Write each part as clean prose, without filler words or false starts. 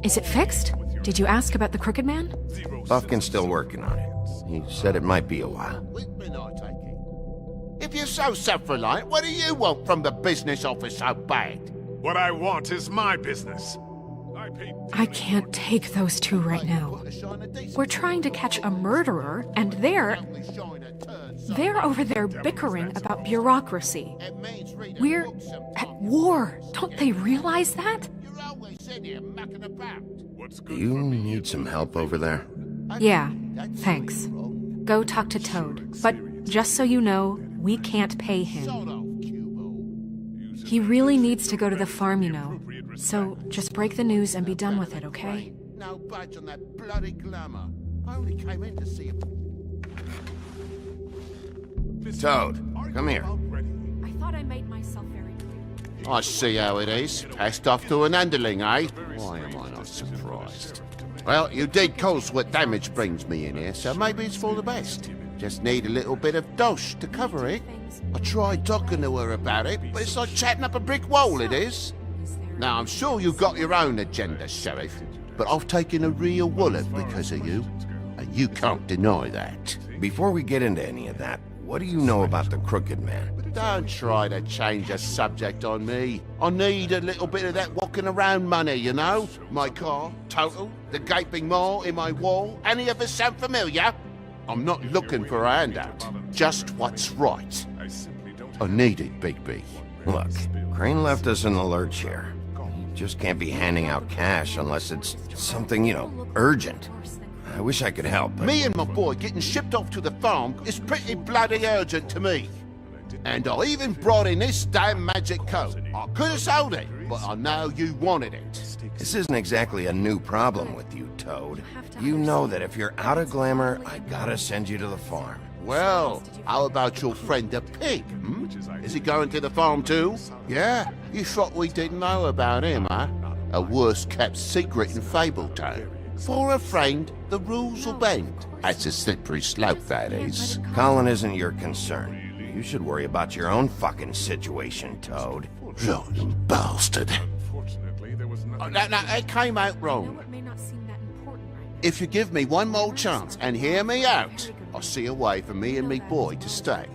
Is it fixed? Did you ask about the Crooked Man? Buffkin's still working on it. He said it might be a while. If you're so self-reliant, what do you want from the business office so bad? What I want is my business. I can't take those two right now. We're trying to catch a murderer, and they're over there bickering about bureaucracy. We're at war. Don't they realize that? Do you need some help over there? Yeah, thanks. Go talk to Toad. But just so you know, we can't pay him. He really needs to go to the farm, you know. So just break the news and be done with it, okay? No budge on that bloody glamour. I only came in to see him. Toad, come here. I thought I made myself very clear. I see how it is. Passed off to an underling, eh? Why am I not surprised? Well, you did cause what damage brings me in here, so maybe it's for the best. Just need a little bit of dosh to cover it. I tried talking to her about it, but it's like chatting up a brick wall, it is. Now, I'm sure you've got your own agenda, Sheriff, but I've taken a real wallet because of you, and you can't deny that. Before we get into any of that, what do you know about the Crooked Man? Don't try to change the subject on me. I need a little bit of that walking around money, you know? My car, total, the gaping maw in my wall. Any of us sound familiar? I'm not looking for a handout, just what's right. I need it, Big B. Look, Crane left us in the lurch here. You just can't be handing out cash unless it's something, you know, urgent. I wish I could help, but... Me and my boy getting shipped off to the farm is pretty bloody urgent to me. And I even brought in this damn magic coat. I could have sold it, but I know you wanted it. This isn't exactly a new problem with you, Toad. You know that if you're out of glamour, I gotta send you to the farm. Well, how about your friend the pig, hmm? Is he going to the farm too? Yeah? You thought we didn't know about him, huh? A worst-kept secret in Fabletown. For a friend, the rules will bend. That's a slippery slope, that is. Colin isn't your concern. You should worry about your own fucking situation, Toad. Rotten bastard. No, it came out wrong. If you give me one more chance and hear me out, I'll see a way for me and me boy to stay.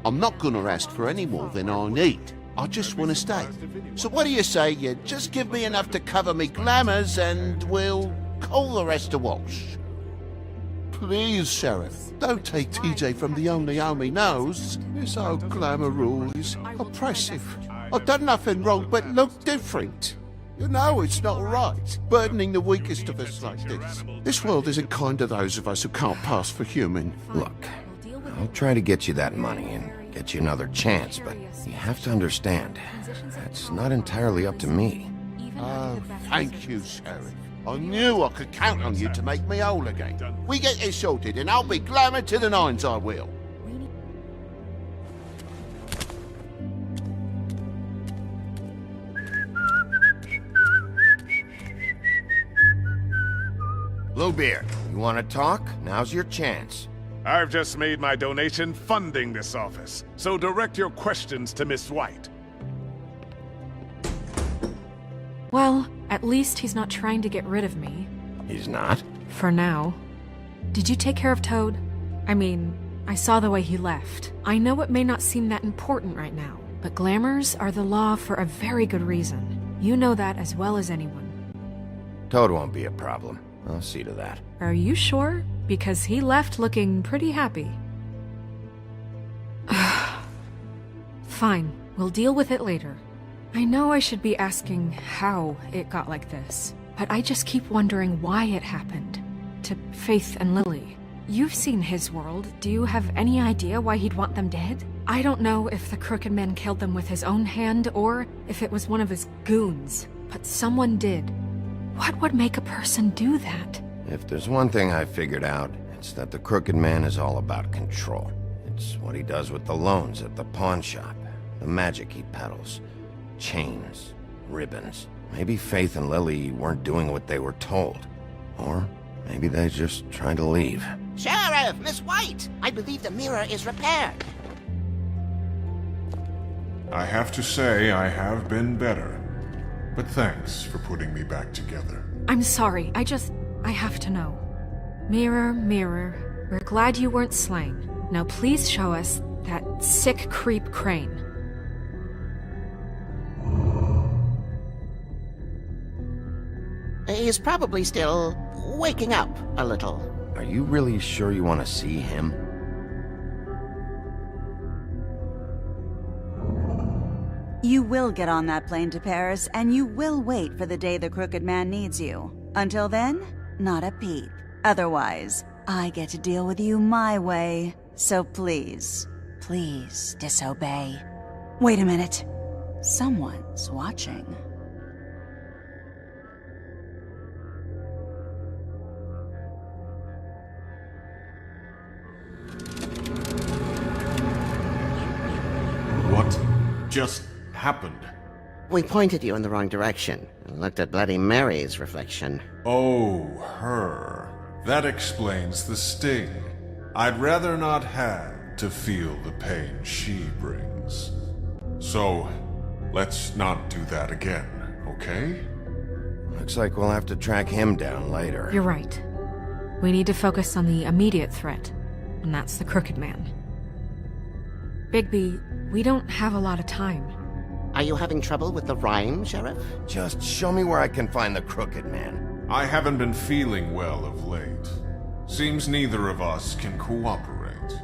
I'm not gonna ask for any more than I need. I just want to stay. So what do you say you just give me enough to cover me glamours and we'll call the rest a wash? Please, Sheriff, don't take TJ from the only home he knows. This old glamour rule is oppressive. I've done nothing wrong but look different. You know it's not right, burdening the weakest of us like this. This world isn't kind to those of us who can't pass for human. Look, I'll try to get you that money and get you another chance, but you have to understand, that's not entirely up to me. Oh, thank you, Sheriff. I knew I could count on you to make me whole again. We get this sorted and I'll be glamour to the nines, I will. Bluebeard, you want to talk? Now's your chance. I've just made my donation funding this office, so direct your questions to Miss White. Well, at least he's not trying to get rid of me. He's not? For now. Did you take care of Toad? I mean, I saw the way he left. I know it may not seem that important right now, but glamours are the law for a very good reason. You know that as well as anyone. Toad won't be a problem. I'll see to that. Are you sure? Because he left looking pretty happy. Fine, we'll deal with it later. I know I should be asking how it got like this, but I just keep wondering why it happened. To Faith and Lily. You've seen his world. Do you have any idea why he'd want them dead? I don't know if the Crooked Man killed them with his own hand or if it was one of his goons, but someone did. What would make a person do that? If there's one thing I figured out, it's that the Crooked Man is all about control. It's what he does with the loans at the pawn shop, the magic he peddles, chains, ribbons. Maybe Faith and Lily weren't doing what they were told. Or maybe they're just trying to leave. Sheriff, Miss White! I believe the mirror is repaired. I have to say I have been better. But thanks for putting me back together. I'm sorry, I have to know. Mirror, mirror, we're glad you weren't slain. Now please show us that sick creep Crane. He's probably still waking up a little. Are you really sure you want to see him? You will get on that plane to Paris, and you will wait for the day the Crooked Man needs you. Until then, not a peep. Otherwise, I get to deal with you my way. So please, please disobey. Wait a minute. Someone's watching. What just happened? We pointed you in the wrong direction and looked at Bloody Mary's reflection. Oh, her. That explains the sting. I'd rather not have to feel the pain she brings. So, let's not do that again, okay? Looks like we'll have to track him down later. You're right. We need to focus on the immediate threat, and that's the Crooked Man. Bigby, we don't have a lot of time. Are you having trouble with the rhyme, Sheriff? Just show me where I can find the Crooked Man. I haven't been feeling well of late. Seems neither of us can cooperate.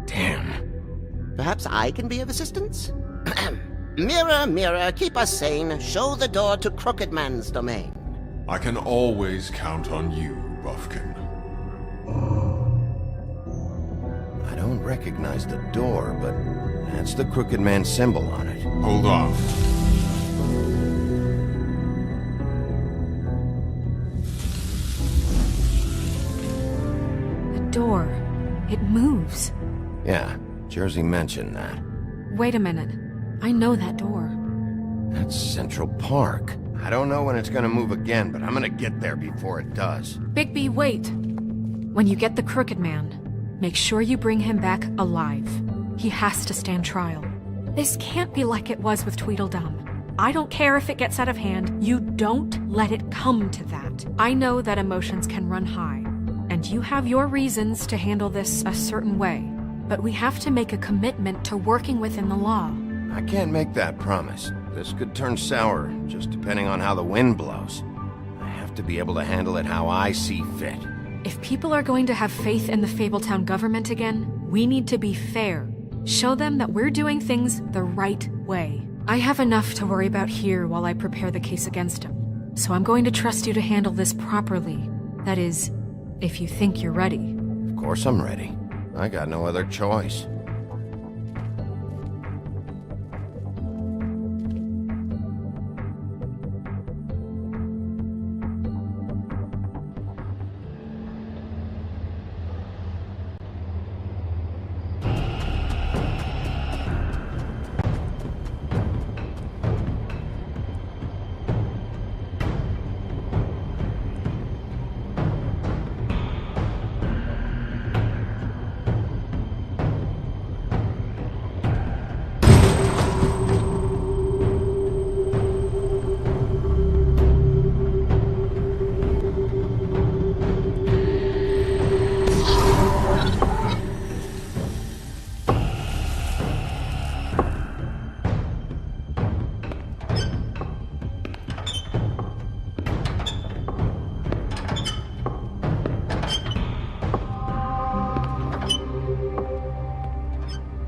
Damn. Perhaps I can be of assistance? Mirror, mirror, keep us sane. Show the door to Crooked Man's domain. I can always count on you, Buffkin. I don't recognize the door, but that's the Crooked Man symbol on it. Hold on. The door. It moves. Yeah, Jersey mentioned that. Wait a minute. I know that door. That's Central Park. I don't know when it's gonna move again, but I'm gonna get there before it does. Bigby, wait! When you get the Crooked Man, make sure you bring him back alive. He has to stand trial. This can't be like it was with Tweedledum. I don't care if it gets out of hand. You don't let it come to that. I know that emotions can run high, and you have your reasons to handle this a certain way. But we have to make a commitment to working within the law. I can't make that promise. This could turn sour, just depending on how the wind blows. I have to be able to handle it how I see fit. If people are going to have faith in the Fabletown government again, we need to be fair. Show them that we're doing things the right way. I have enough to worry about here while I prepare the case against him. So I'm going to trust you to handle this properly. That is, if you think you're ready. Of course I'm ready. I got no other choice.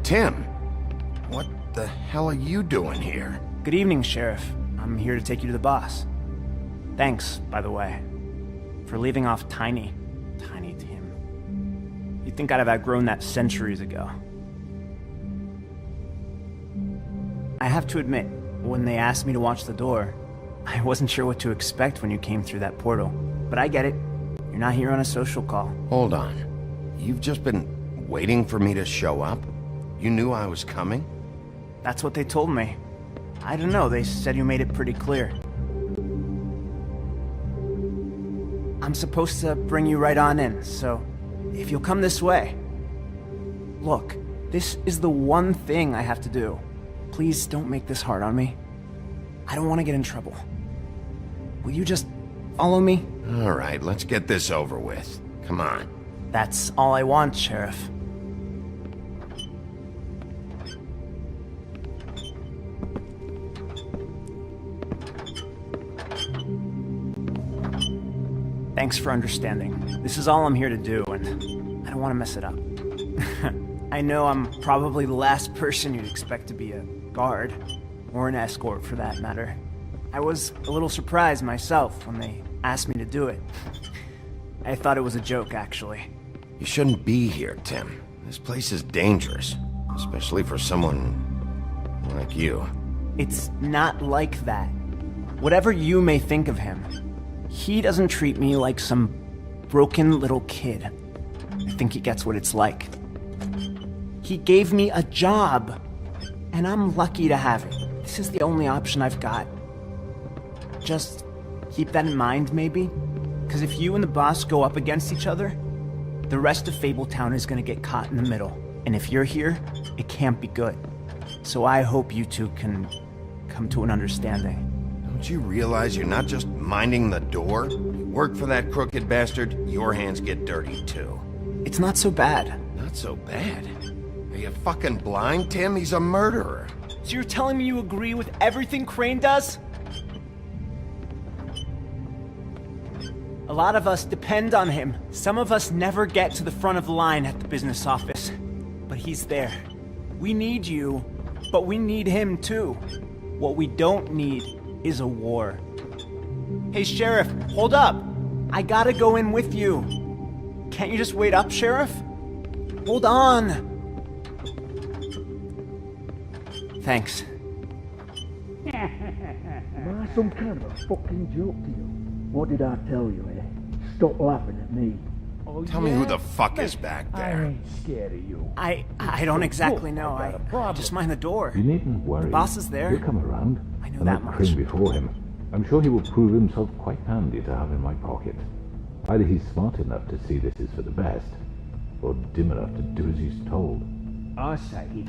Tim, what the hell are you doing here? Good evening, Sheriff. I'm here to take you to the boss. Thanks, by the way, for leaving off Tiny Tim. You'd think I'd have outgrown that centuries ago. I have to admit, when they asked me to watch the door, I wasn't sure what to expect when you came through that portal. But I get it. You're not here on a social call. Hold on. You've just been waiting for me to show up? You knew I was coming? That's what they told me. I don't know, they said you made it pretty clear. I'm supposed to bring you right on in, so if you'll come this way. Look, this is the one thing I have to do. Please don't make this hard on me. I don't want to get in trouble. Will you just follow me? All right, let's get this over with. Come on. That's all I want, Sheriff. Thanks for understanding. This is all I'm here to do, and I don't want to mess it up. I know I'm probably the last person you'd expect to be a guard, or an escort for that matter. I was a little surprised myself when they asked me to do it. I thought it was a joke, actually. You shouldn't be here, Tim. This place is dangerous, especially for someone like you. It's not like that. Whatever you may think of him, he doesn't treat me like some broken little kid. I think he gets what it's like. He gave me a job, and I'm lucky to have it. This is the only option I've got. Just keep that in mind, maybe? Because if you and the boss go up against each other, the rest of Fabletown is gonna get caught in the middle. And if you're here, it can't be good. So I hope you two can come to an understanding. Don't you realize you're not just minding the door? You work for that crooked bastard, your hands get dirty too. It's not so bad. Not so bad? Are you fucking blind, Tim? He's a murderer. So you're telling me you agree with everything Crane does? A lot of us depend on him. Some of us never get to the front of the line at the business office. But he's there. We need you, but we need him too. What we don't need is a war. Hey, Sheriff, hold up. I gotta go in with you. Can't you just wait up, Sheriff? Hold on. Thanks. Am I some kind of a fucking joke to you? What did I tell you, eh? Stop laughing at me. Oh, Tell me who the fuck is back I there. ain't scared of you. I don't exactly know. I just mind the door. You needn't worry. The boss is there. He'll come around. I know And that I've much. Crane before him. I'm sure he will prove himself quite handy to have in my pocket. Either he's smart enough to see this is for the best, or dim enough to do as he's told. I say,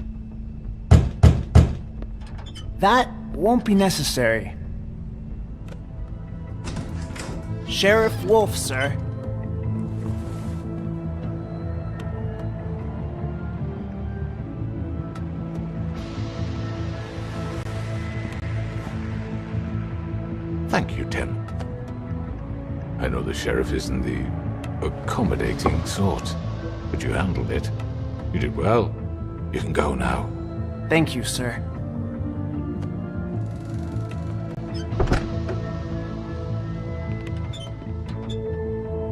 That won't be necessary. Sheriff Wolf, sir. Thank you, Tim. I know the sheriff isn't the accommodating sort, but you handled it. You did well. You can go now. Thank you, sir.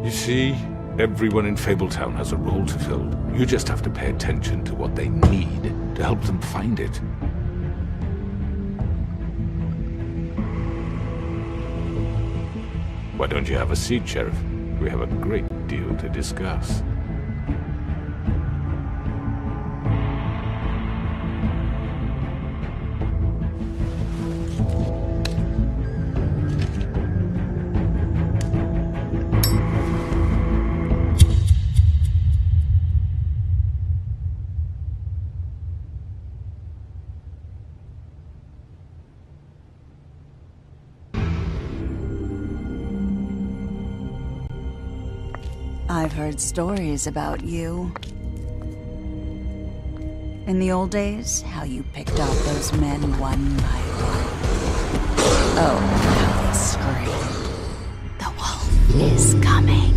You see, everyone in Fabletown has a role to fill. You just have to pay attention to what they need to help them find it. Why don't you have a seat, Sheriff? We have a great deal to discuss. I've heard stories about you. In the old days, how you picked off those men one by one. Oh, how they screamed. The wolf is coming.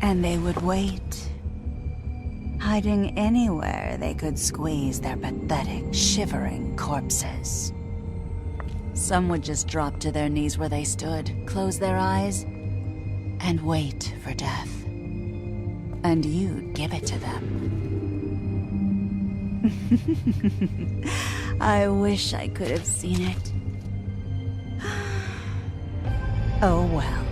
And they would wait, hiding anywhere they could squeeze their pathetic, shivering corpses. Some would just drop to their knees where they stood, close their eyes, and wait for death. And you'd give it to them. I wish I could have seen it. Oh well.